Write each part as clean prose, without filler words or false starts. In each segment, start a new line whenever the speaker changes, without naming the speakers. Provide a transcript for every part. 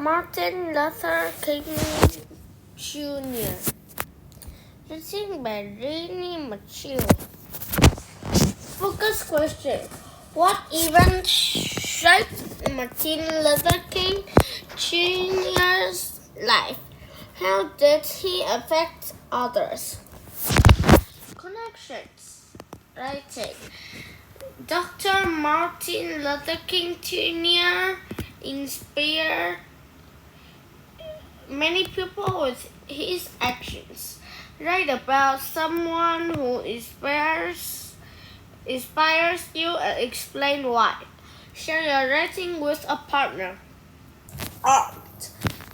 Martin Luther King Jr. Written by Rainy Mitchell. Focus question. What event shaped Martin Luther King Jr.'s life? How did he affect others? Connections. Writing. Dr. Martin Luther King Jr. inspired many people with his actions. Write about someone who inspires you and explain why. Share your writing with a partner. Art.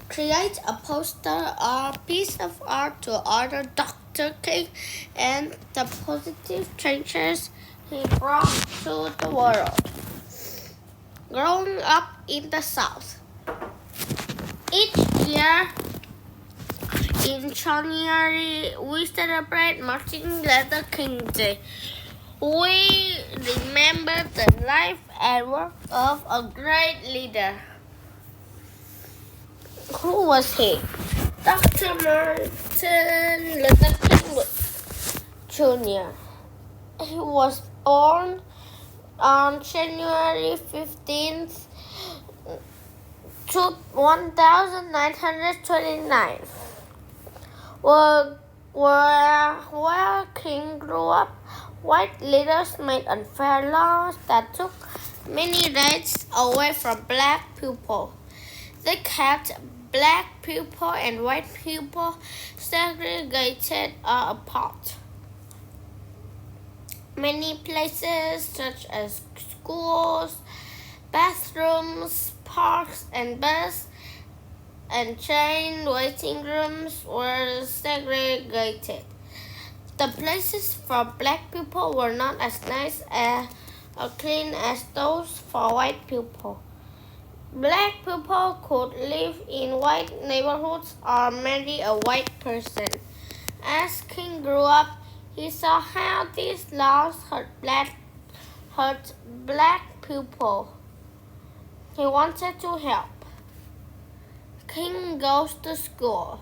Create a poster or piece of art to honor Dr. King and the positive changes he brought to the world. Growing up in the South. Each year in January, we celebrate Martin Luther King Day. We remember the life and work of a great leader. Who was he? Dr. Martin Luther King Jr. He was born on January 15th, 1929. Where King grew up, white leaders made unfair laws that took many rights away from black people. They kept black people and white people segregated or apart. Many places such as schools, bathrooms, parks and bus and train waiting rooms were segregated. The places for black people were not as nice or clean as those for white people. Black people could live in white neighborhoods or marry a white person. As King grew up, he saw how these laws hurt black people. He wanted to help. King goes to school.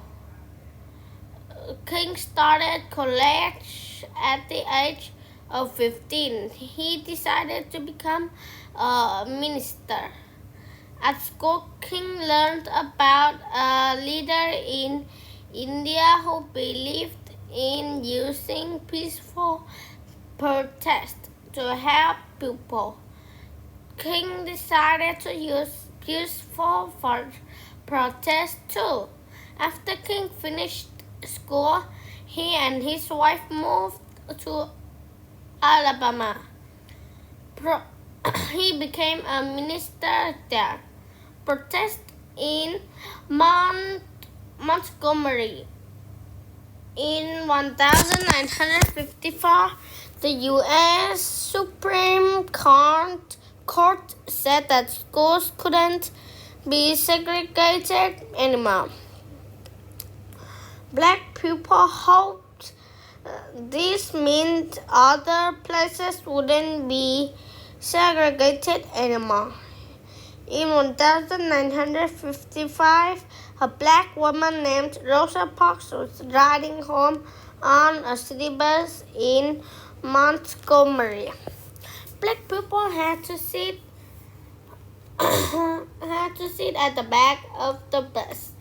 King started college at the age of 15. He decided to become a minister. At school, King learned about a leader in India who believed in using peaceful protest to help people. King decided to use peaceful protest too. After King finished school, he and his wife moved to Alabama. He became a minister there. Protest in Montgomery. In 1954, the U.S. Supreme Court said that schools couldn't be segregated anymore. Black people hoped this meant other places wouldn't be segregated anymore. In 1955, a black woman named Rosa Parks was riding home on a city bus in Montgomery. Black people had to sit at the back of the bus.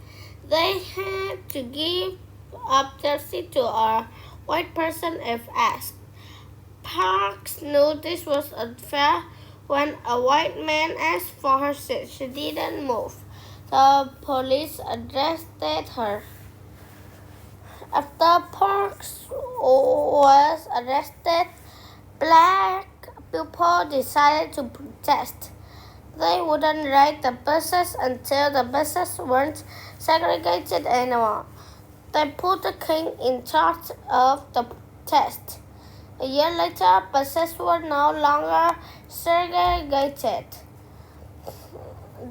They had to give up their seat to a white person if asked. Parks knew this was unfair. When a white man asked for her seat, she didn't move. The police arrested her. After Parks was arrested, black people decided to protest. They wouldn't ride the buses until the buses weren't segregated anymore. They put the king in charge of the protest. A year later, buses were no longer segregated.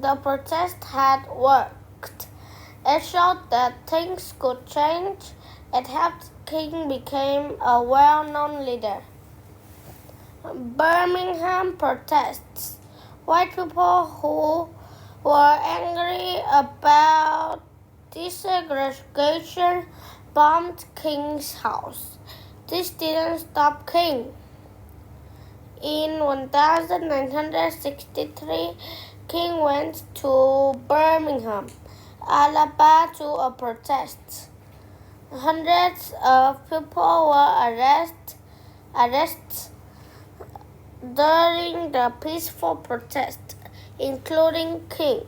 The protest had worked. It showed that things could change. It helped King become a well-known leader. Birmingham protests. White people who were angry about desegregation bombed King's house. This didn't stop King. In 1963, King went to Birmingham, Alabama to a protest. Hundreds of people were arrested during the peaceful protest, including King.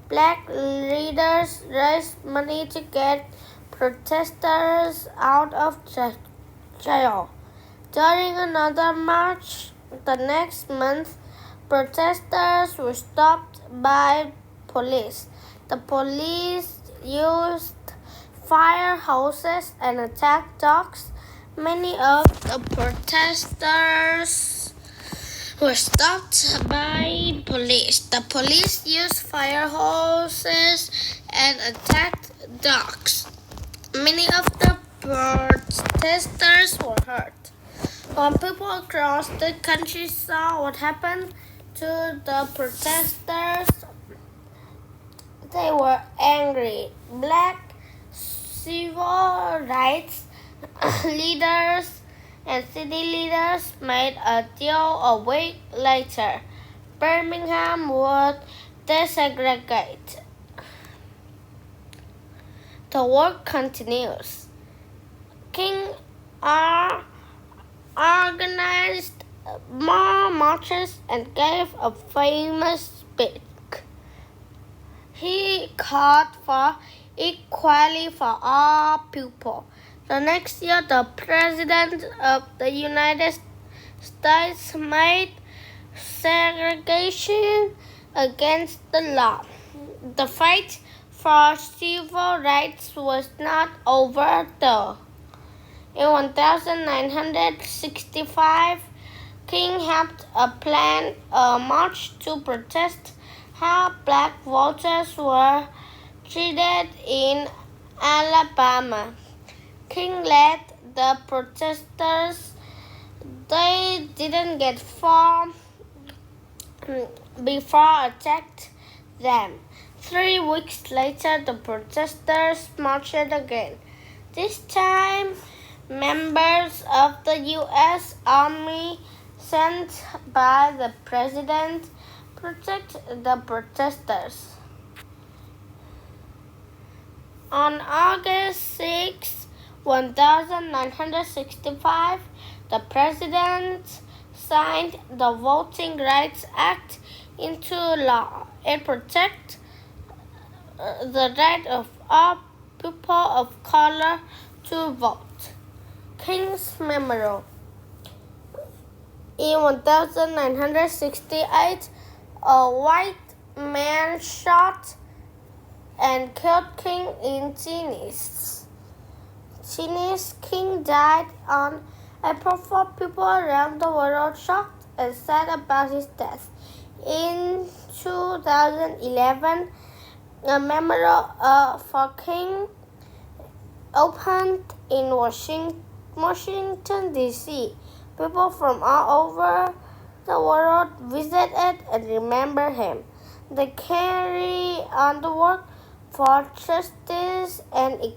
Black leaders raised money to get protesters out of jail. During another march the next month, protesters were stopped by police. The police used fire hoses and attacked dogs. Many of the protesters were stopped by police. The police used fire hoses and attacked dogs. Many of the protesters were hurt. When people across the country saw what happened to the protesters, they were angry. Black civil rights leaders and city leaders made a deal a week later. Birmingham would desegregate. The work continues. King organized more marches and gave a famous speech. He called for equality for all people. The next year, the President of the United States made segregation against the law. The fight for civil rights was not over though. In 1965, King helped plan a march to protest how black voters were treated in Alabama. King led the protesters. They didn't get far before attacked them. 3 weeks later, the protesters marched again. This time, members of the U.S. Army sent by the president protected the protesters. On August 6, 1965, the president signed the Voting Rights Act into law. It protects the right of all people of color to vote. King's Memorial. In 1968, a white man shot and killed King in Tennessee. King died on April 4. People around the world shocked and sad about his death. In 2011, a memorial for King opened in Washington, D.C. People from all over the world visited and remembered him. They carry on the work for justice and equality.